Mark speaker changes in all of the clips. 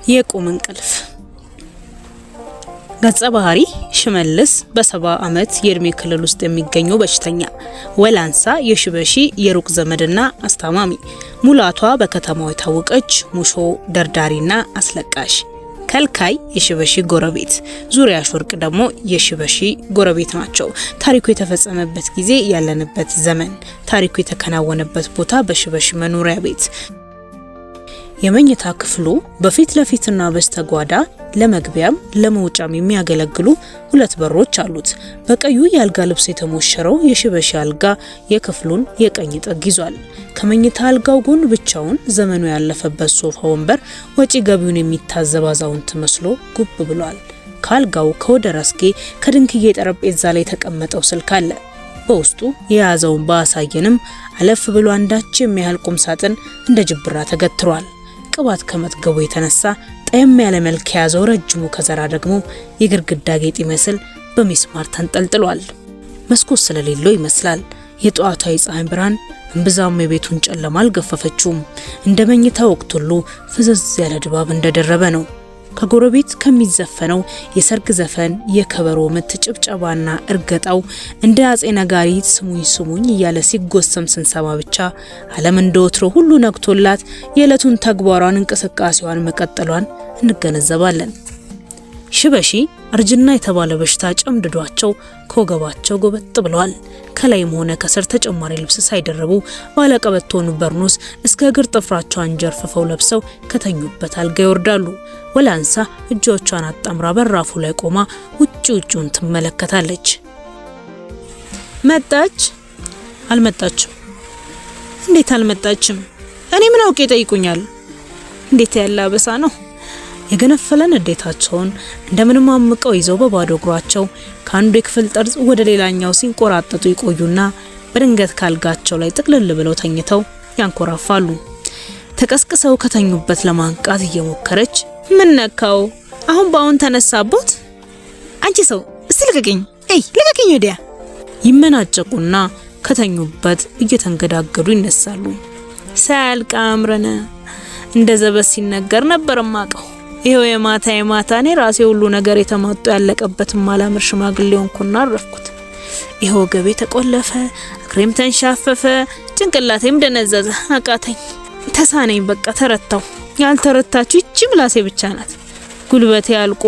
Speaker 1: የቁም እንቅልፍ ገጸ ባህሪ ሽመልስ በ70 ዓመት የእድሜ ክልል ውስጥ የሚገኙ በሽተኛ፣ ወላንሳ የሽበሺ የሩቅ ዘመድና አስታማሚ፣ ሙላቷ በከተማው የታወቀች ሙሾ ደርዳሪና አስለቃሽ፣ ከልካይ የሽበሺ ጎረቤት፣ ዙሪያሽ ወርቅ ደግሞ የሽበሺ ጎረቤት ናቸው። ታሪኩ የተፈጸመበት ጊዜ ያለንበት ዘመን፣ ታሪኩ የተከናወነበት ቦታ በሽበሺ መኖሪያ ቤት። የመኝታ ክፍሉ በፊት ለፊትና በስተጓዳ ለመግቢያም ለመውጫም የሚያገለግሉ 2 በሮች አሉት። በቀዩ የአልጋ ልብስ የተሞሸረው የሽበሺ አልጋ የክፍሉን የቀኝ ጥግ ይዟል። ከመኝታ አልጋው ጎን ብቻውን ዘመኑ ያለፈበት ሶፋ ወንበር ወጪ ገቢውን የሚታዘብ አዛውንት መስሎ ጉብ ብሏል። ከአልጋው ከወደ ራስጌ ከድንክዬ ጠረጴዛ ላይ የተቀመጠው ስልክ አለ። በውስጡ የያዘውን ባሳየንም አለፍ ብሎ አንዳች የሚያህል ቁም ሳጥን እንደ ጅብራ ተገትሯል። ቅባት ከመጥገቡ የተነሳ ጠየም ያለ መልክ ያዘው ረጅሙ ከዘራ ደግሞ የግርግዳ ጌጥ ይመስል በሚስማር ተንጠልጥሏል። መስኮት ስለሌለው ይመስላል የጧቷ የፀሐይ ብርሃን እምብዛም የቤቱን ጨለማ አልገፈፈችውም። እንደ መኝታ ወቅት ሁሉ ፍዝዝ ያለ ድባብ እንደደረበ ነው። ከጎረቤት ከሚዘፈነው የሰርግ ዘፈን የከበሮ ምት ጭብጨባና እርገጣው እንደ አጼ ነጋሪት ስሙኝ ስሙኝ እያለ ሲጎሰም ስንሰማ ብቻ ዓለም እንደወትሮ ሁሉ ነግቶላት የዕለቱን ተግባሯን እንቅስቃሴዋን መቀጠሏን እንገነዘባለን። ሽበሺ እርጅና የተባለ በሽታ ጨምድዷቸው ከወገባቸው ጎበጥ ብለዋል። ከላይም ሆነ ከስር ተጨማሪ ልብስ ሳይደረቡ ባለቀበቶን በርኖስ እስከ እግር ጥፍራቸው አንጀርፍፈው ለብሰው ከተኙበት አልጋ ይወርዳሉ። ወላንሳ እጆቿን አጣምራ በራፉ ላይ ቆማ ውጪውን ትመለከታለች። መጣች? አልመጣችም። እንዴት አልመጣችም? እኔ ምን አውቄ ጠይቁኛል። እንዴት ያለ አበሳ ነው። የገነፈለን እንዴታቸውን እንደምንም አምቀው ይዘው በባዶ እግራቸው ከአንዱ የክፍል ጠርዝ ወደ ሌላኛው ሲንቆራጠጡ ይቆዩና በድንገት ካልጋቸው ላይ ጥቅልል ብለው ተኝተው ያንኮራፋሉ። ተቀስቅሰው ከተኙበት ለማንቃት እየሞከረች ምን ነካው? አሁን ባውን ተነሳቦት? አንቺ ሰው እስቲ ልቀቂኝ፣ ልቀቂኝ ወዲያ ይመናጨቁና ከተኙበት እየተንገዳገዱ ይነሳሉ። ሳያልቅ አምረነ እንደ ዘበስ ሲነገር ነበር ማቀው። ይሄው የማታ እኔ ራሴ ሁሉ ነገር የተማጡ ያለቀበት ማላምር ሽማግሌ ሆንኩና አረፍኩት። ይሄው ገቤ ተቆለፈ፣ እግሬም ተንሻፈፈ፣ ጭንቅላቴም ደነዘዘ፣ አቃተኝ፣ ተሳነኝ፣ በቃ ተረታው። ያልተረታችሁ እቺ ምላሴ ብቻ ናት። ጉልበቴ ያልቆ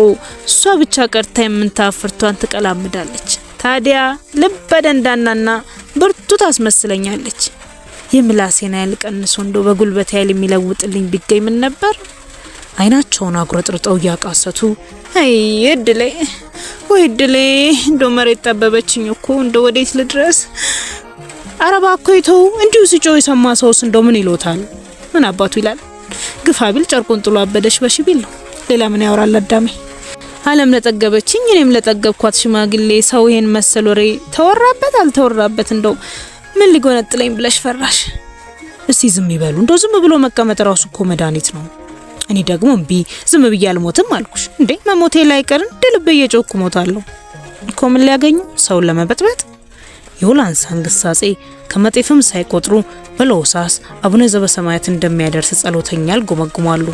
Speaker 1: እሷ ብቻ ቀርታ የምንታፍርቷን ትቀላምዳለች። ታዲያ ልበ ደንዳናና ብርቱ ታስመስለኛለች። የምላሴን ኃይል ቀንሶ እንደው በጉልበቴ ኃይል የሚለውጥልኝ ቢገኝ ምን ነበር? አይናቸውን አጉረጥርጠው ያቃሰቱ አይ እድሌ ወይ እድሌ፣ እንደው መሬት ጠበበችኝ እኮ፣ እንደው ወዴት ልድረስ? አረባ ኮይቶ እንዲሁ ሲጮህ የሰማ ሰውስ እንደው ምን ይሎታል? ምን አባቱ ይላል? ግፋ ቢል ጨርቁን ጥሎ አበደሽ በሽቢል ነው። ሌላ ምን ያወራል አዳሜ? ዓለም ለጠገበችኝ እኔም ለጠገብኳት ሽማግሌ ሰው ይሄን መሰል ወሬ ተወራበት አልተወራበት እንደው ምን ሊጎነጥለኝ ብለሽ ፈራሽ? እስቲ ዝም ይበሉ። እንደው ዝም ብሎ መቀመጥ ራሱ እኮ መድኃኒት ነው። እኔ ደግሞ እምቢ ዝም ብዬ አልሞትም አልኩሽ እንዴ። መሞቴ ላይ ቀር እንደልብ እየጮኩ ሞታለሁ እኮ። ምን ሊያገኙ ሰውን ለመበጥበጥ? የወላንሳን ግሳጼ ከመጤፍም ሳይቆጥሩ በለውሳስ አቡነ ዘበሰማያት እንደሚያደርስ ጸሎተኛል ጎመጉማሉ።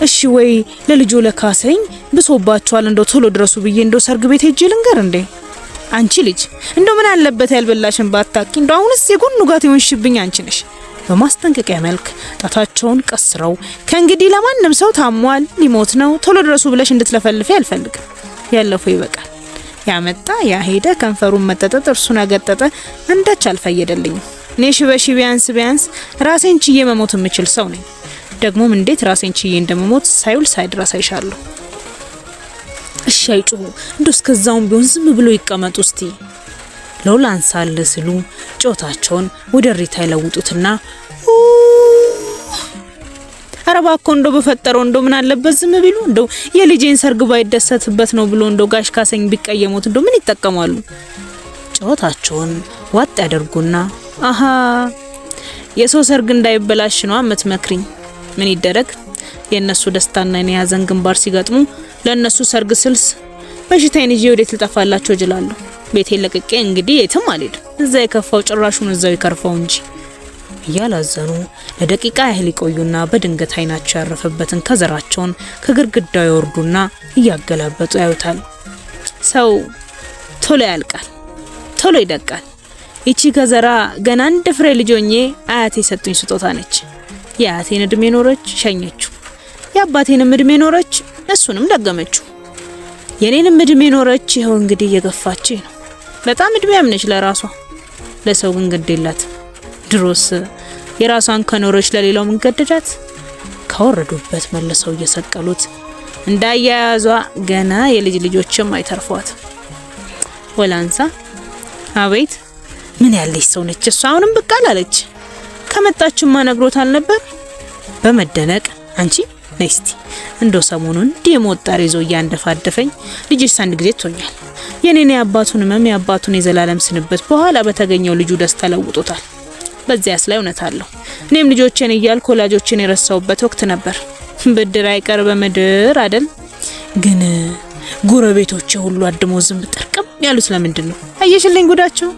Speaker 1: እሺ ወይ ለልጆ ለካሰኝ ብሶባቸዋል፣ እንደው ቶሎ ድረሱ ብዬ እንደው ሰርግ ቤት ሄጄ ልንገር እንዴ? አንቺ ልጅ እንደው ምን አለበት ያልበላሽን ባታኪ፣ እንደው አሁንስ የጎን ኑጋት ይሆንሽብኝ አንቺ ነሽ። በማስጠንቀቂያ መልክ ጣታቸውን ቀስረው ከእንግዲህ ለማንም ሰው ታሟል፣ ሊሞት ነው፣ ቶሎ ድረሱ ብለሽ እንድትለፈልፊ አልፈልግም። ያለፈው ይበቃል። ያመጣ ያሄደ ከንፈሩን መጠጠ ጥርሱን አገጠጠ አንዳች አልፈየደልኝም። እኔ ሽበሺ ቢያንስ ራሴን ችዬ መሞት የምችል ሰው ነኝ። ደግሞም እንዴት ራሴን ችዬ እንደመሞት ሳይውል ሳይድረስ አይሻለሁ። እሺ አይጩሁ፣ እንደው እስከዛውም ቢሆን ዝም ብሎ ይቀመጡ እስቲ። ለወላንሳ ለስሉ ጮታቸውን ወደ ሪታ ይለውጡትና አረባኮ እንደው በፈጠረው እንደው ምን አለበት ዝም ቢሉ፣ እንደው የልጄን ሰርግ ባይደሰትበት ነው ብሎ እንደው ጋሽ ካሰኝ ቢቀየሙት እንደው ምን ይጠቀማሉ? ጮታቸውን ዋጥ ያደርጉና አሃ የሰው ሰርግ እንዳይበላሽ ነው አመትመክሪኝ። ምን ይደረግ? የነሱ ደስታና የኔ ሐዘን ግንባር ሲገጥሙ ለነሱ ሰርግ ስልስ በሽታዬን ይዤ ወዴት ልጠፋላቸው እጅላለሁ። ቤቴ ለቅቄ እንግዲህ የትም አልሄድም። እዛ የከፋው ጭራሹን እዛው ይከርፋው እንጂ እያላዘኑ ለደቂቃ ያህል ይቆዩና በድንገት አይናቸው ያረፈበትን ከዘራቸውን ከግርግዳው ይወርዱና እያገላበጡ ያዩታል። ሰው ቶሎ ያልቃል፣ ቶሎ ይደቃል። ይቺ ከዘራ ገና እንደ ፍሬ ልጆኜ አያቴ ሰጡኝ ስጦታ ነች። የአያቴን እድሜ ኖረች፣ ሸኘችው። የአባቴንም እድሜ ኖረች፣ እሱንም ደገመችው። የኔንም እድሜ ኖረች፣ ይኸው እንግዲህ እየገፋች ነው። በጣም እድሜ ያምነች ለራሷ፣ ለሰው ግን ግድ የላት። ድሮስ የራሷን ከኖረች ለሌላው ምን ገደዳት? ካወረዱበት መልሰው እየሰቀሉት እንዳያያዟ ገና የልጅ ልጆችም አይተርፏት። ወላንሳ አቤት ምን ያለች ሰው ነች እሷ! አሁንም ብቅ አላለች። ከመጣችማ ነግሮታል ነበር። በመደነቅ አንቺ ነስቲ እንዶ ሰሞኑን ዲሞጣር ይዞ ያንደፋደፈኝ ልጅሽ አንድ ጊዜ ትቶኛል። የኔን የአባቱን መም የአባቱን የዘላለም ስንበት በኋላ በተገኘው ልጁ ደስታ ለውጦታል። በዚያስ ላይ እውነት አለው። እኔም ልጆቼን እያልኩ ወላጆቼን የረሳውበት ወቅት ነበር። ብድር አይቀር በምድር አይደል? ግን ጎረቤቶቼ ሁሉ አድሞ ዝም ጥርቅም ያሉት ለምንድን ነው? አየሽልኝ ጉዳቸው።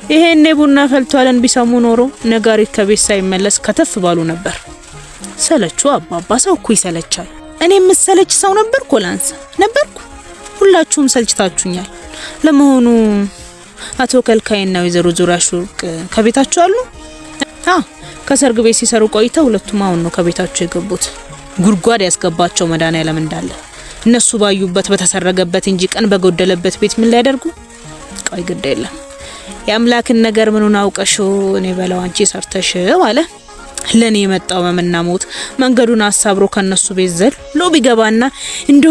Speaker 1: ይሄኔ ቡና ፈልቷልን ቢሰሙ ኖሮ ነጋሪት ከቤት ሳይመለስ ከተፍ ባሉ ነበር። ሰለቹ አባባ። ሰው እኮ ይሰለቻል። እኔም መሰለች ሰው ነበርኩ ላንሳ ነበርኩ። ሁላችሁም ሰልችታችሁኛል። ለመሆኑ አቶ ከልካይና ወይዘሮ ዙራሽ ወርቅ ከቤታቸው አሉ? ከሰርግ ቤት ሲሰሩ ቆይተው ሁለቱም አሁን ነው ከቤታቸው የገቡት። ጉድጓድ ያስገባቸው መድኃኒዓለም እንዳለ እነሱ ባዩበት በተሰረገበት እንጂ ቀን በጎደለበት ቤት ምን ሊያደርጉ? ቆይ ግድ የለም የአምላክን ነገር ምኑን አውቀሽው እኔ በለው አንቺ ሰርተሽው አለ። ለኔ የመጣው መምና ሞት መንገዱን አሳብሮ ከነሱ ቤት ዘሎ ቢገባና እንዶ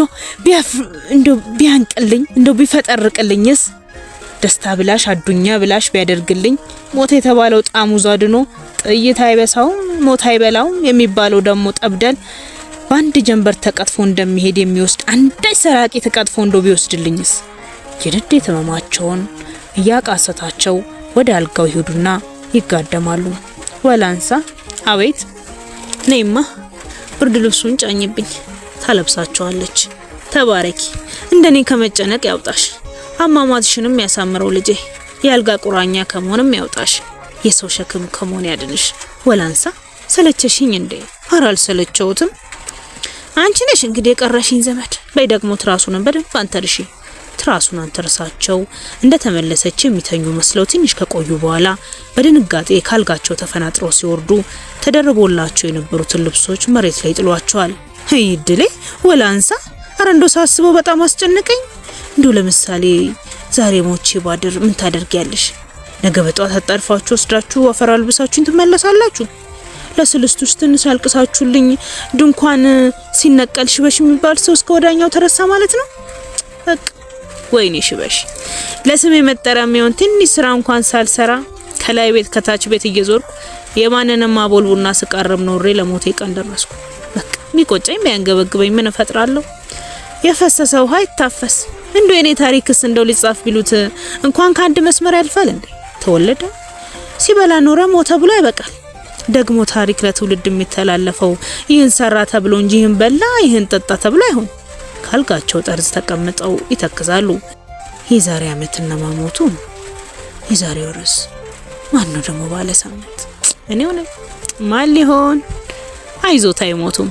Speaker 1: ቢያንቅልኝ እንዶ ቢፈጠርቅልኝስ? ደስታ ብላሽ አዱኛ ብላሽ ቢያደርግልኝ ሞት የተባለው ጣሙ ዛድኖ ጥይት አይበሳው ሞት አይበላው የሚባለው ደግሞ ጠብደል በአንድ ጀንበር ተቀጥፎ እንደሚሄድ የሚወስድ አንዳች ሰራቂ ተቀጥፎ እንዶ ቢወስድልኝስ? የንዴት ህመማቸውን እያቃሰታቸው ወደ አልጋው ይሄዱና ይጋደማሉ። ወላንሳ አቤት ነይማ ብርድ ልብሱን ጫኝብኝ። ታለብሳቸዋለች። ተባረኪ፣ እንደኔ ከመጨነቅ ያውጣሽ፣ አማማትሽንም ያሳምረው ልጄ፣ የአልጋ ቁራኛ ከመሆንም ያውጣሽ፣ የሰው ሸክም ከመሆን ያድንሽ። ወላንሳ ሰለቸሽኝ እንዴ? ኧረ አልሰለቸውትም። አንቺ ነሽ እንግዲህ የቀረሽኝ ዘመድ። በይ ደግሞ ትራሱን በደንብ አንተርሺ። ትራሱን አንተርሳቸው እንደተመለሰች የሚተኙ መስለው ትንሽ ከቆዩ በኋላ በድንጋጤ ካልጋቸው ተፈናጥረው ሲወርዱ ተደርቦላቸው የነበሩትን ልብሶች መሬት ላይ ጥሏቸዋል። ይድሌ ወላንሳ አረ እንዶ ሳስበው በጣም አስጨነቀኝ። እንዶ ለምሳሌ ዛሬ ሞቼ ባድር ምን ታደርጊያለሽ? ነገ በጧት አጣርፋችሁ ወስዳችሁ ወፈራ ልብሳችሁን ትመለሳላችሁ። ለስልስቱስ ትንሽ አልቅሳችሁልኝ ድንኳን ሲነቀል ሽበሽ የሚባል ሰው እስከ ወዳኛው ተረሳ ማለት ነው። በቃ ወይኔ ሽበሽ ለስሜ መጠሪያ የሚሆን ትንሽ ስራ እንኳን ሳልሰራ ከላይ ቤት ከታች ቤት እየዞርኩ የማንንም አቦልቡና ስቃረም ኖሬ ለሞቴ ቀን ደረስኩ። በቃ ሚቆጨኝ ቢያንገበግበኝ ምን እፈጥራለሁ? የፈሰሰ ውሃ ይታፈስ። እንዶ የኔ ታሪክስ እንደው ሊጻፍ ቢሉት እንኳን ከአንድ መስመር ያልፋል እንዴ? ተወለደ ሲበላ ኖረ ሞተ ብሎ አይበቃል? ደግሞ ታሪክ ለትውልድ የሚተላለፈው ይህን ሰራ ተብሎ እንጂ ይህን በላ ይህን ጠጣ ተብሎ አይሆን። ካልጋቸው ጠርዝ ተቀምጠው ይተክዛሉ። የዛሬ አመትና ማሞቱ የዛሬ ወርስ ማን ነው ደግሞ ባለ ሳምንት? እኔው ነኝ። ማን ሊሆን? አይዞት አይሞቱም።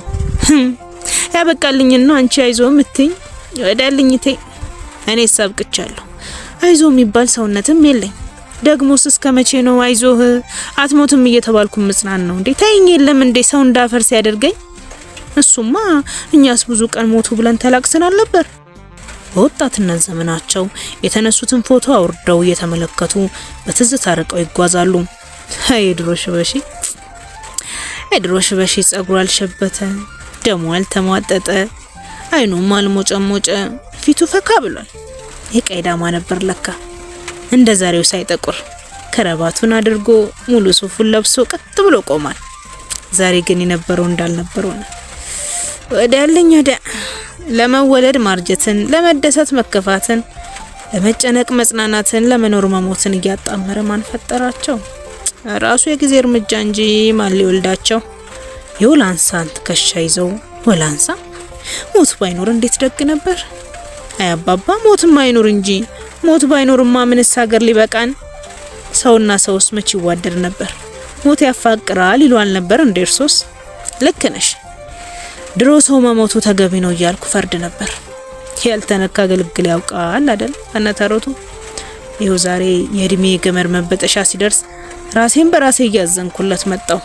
Speaker 1: ያበቃልኝና አንቺ አይዞ ምትኝ ወዳልኝቴ እኔ ሳብቅቻለሁ። አይዞ የሚባል ሰውነትም የለኝ። ደግሞስ እስከ መቼ ነው አይዞህ አትሞትም እየተባልኩ ምጽናን ነው እንዴ? ታይኝ የለም እንዴ ሰው እንዳፈር ሲያደርገኝ? እሱማ እኛስ ብዙ ቀን ሞቱ ብለን ተላቅሰናል ነበር። በወጣትነት ዘመናቸው የተነሱትን ፎቶ አውርደው እየተመለከቱ በትዝታ ርቀው ይጓዛሉ። ድሮ ሽበሺ ጸጉሩ አልሸበተ፣ ደሙ አልተሟጠጠ፣ አይኑም አልሞጨሞጨ፣ ፊቱ ፈካ ብሏል። የቀይዳማ ነበር ለካ እንደ ዛሬው ሳይጠቁር ከረባቱን አድርጎ ሙሉ ሱፉን ለብሶ ቀጥ ብሎ ቆሟል። ዛሬ ግን የነበረው እንዳልነበረው ነው። ወዳለኝ ወደ ለመወለድ ማርጀትን፣ ለመደሰት መከፋትን፣ ለመጨነቅ መጽናናትን፣ ለመኖር መሞትን እያጣመረ ማን ፈጠራቸው? ራሱ የጊዜ እርምጃ እንጂ ማን ሊወልዳቸው? የወላንሳን ትከሻ ይዘው ወላንሳ ሞት ባይኖር እንዴት ደግ ነበር። አይ አባባ ሞትም አይኖር እንጂ ሞት ባይኖርማ ምንስ ሀገር ሊበቃን? ሰውና ሰውስ መች ይዋደድ ነበር? ሞት ያፋቅራል ይሏል ነበር እንዴ እርሶስ? ልክ ነሽ። ድሮ ሰው መሞቱ ተገቢ ነው እያልኩ ፈርድ ነበር። ያልተነካ ግልግል ያውቃል አይደል አነተሮቱ። ይኸው ዛሬ የእድሜ ገመር መበጠሻ ሲደርስ ራሴን በራሴ እያዘንኩለት መጣው።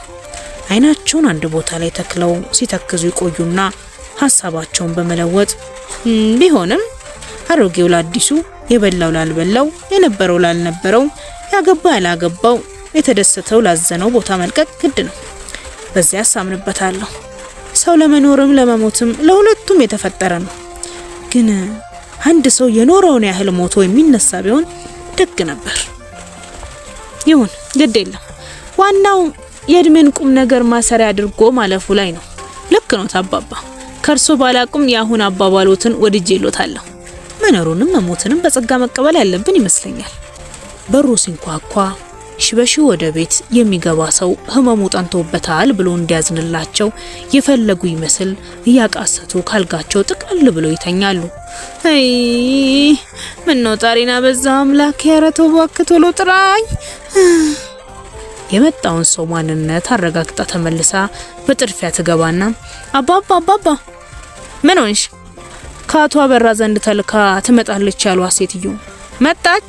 Speaker 1: አይናቸውን አንድ ቦታ ላይ ተክለው ሲተክዙ ይቆዩና ሐሳባቸውን በመለወጥ ቢሆንም አሮጌው ለአዲሱ፣ የበላው ላልበላው፣ የነበረው ላልነበረው፣ ያገባ ያላገባው፣ የተደሰተው ላዘነው ቦታ መልቀቅ ግድ ነው። በዚያ አሳምንበታለሁ። ሰው ለመኖርም ለመሞትም ለሁለቱም የተፈጠረ ነው። ግን አንድ ሰው የኖረውን ያህል ሞቶ የሚነሳ ቢሆን ደግ ነበር። ይሁን ግድ የለም። ዋናው የእድሜን ቁም ነገር ማሰሪያ አድርጎ ማለፉ ላይ ነው። ልክ ነው አባባ። ከርሶ ባላቁም የአሁን አባባሎትን ወድጄሎታለሁ። መኖሩንም መሞትንም በጸጋ መቀበል ያለብን ይመስለኛል። በሩ ሲንኳኳ ሽበሺ ወደ ቤት የሚገባ ሰው ህመሙ ጠንቶበታል ብሎ እንዲያዝንላቸው የፈለጉ ይመስል እያቃሰቱ ካልጋቸው ጥቅል ብሎ ይተኛሉ። አይ ምን ነው ጣሪና በዛ አምላክ ያረተው እባክህ ቶሎ ጥራኝ። የመጣውን ሰው ማንነት አረጋግጣ ተመልሳ በጥድፊያ ትገባና አባባ ምን ሆንሽ? ከአቶ አበራ ዘንድ ተልካ ትመጣለች ያሏት ሴትዮ መጣች።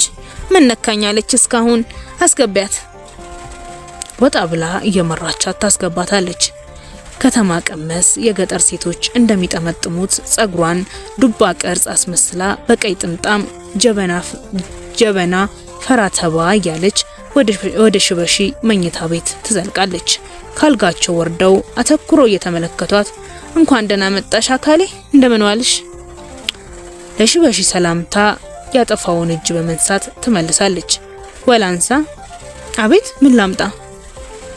Speaker 1: ምን ነካኛለች? እስካሁን አስገቢያት። ወጣ ብላ እየመራቻት ታስገባታለች። ከተማ ቀመስ የገጠር ሴቶች እንደሚጠመጥሙት ጸጉሯን ዱባ ቅርጽ አስመስላ በቀይ ጥምጣም ጀበና ፈራተባ እያለች ወደ ሽበሺ መኝታ ቤት ትዘልቃለች። ካልጋቸው ወርደው አተኩሮ እየተመለከቷት እንኳን ደህና መጣሽ አካሌ፣ እንደምን ዋልሽ? ለሽበሺ ሰላምታ ያጠፋውን እጅ በመንሳት ትመልሳለች። ወላንሳ አቤት፣ ምን ላምጣ?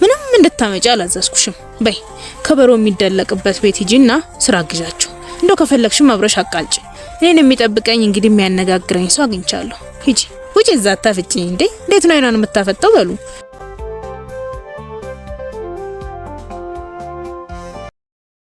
Speaker 1: ምንም እንድታመጪ አላዘዝኩሽም። በይ ከበሮ የሚደለቅበት ቤት ሂጂና ስራ ግዣቸው። እንደው ከፈለግሽም አብረሽ አቃልጪ። እኔን የሚጠብቀኝ እንግዲህ የሚያነጋግረኝ ሰው አግኝቻለሁ። ሂጂ ውጪ። እዛ አታፍጪኝ እንዴ! እንዴት ነው አይኗን የምታፈጠው? በሉ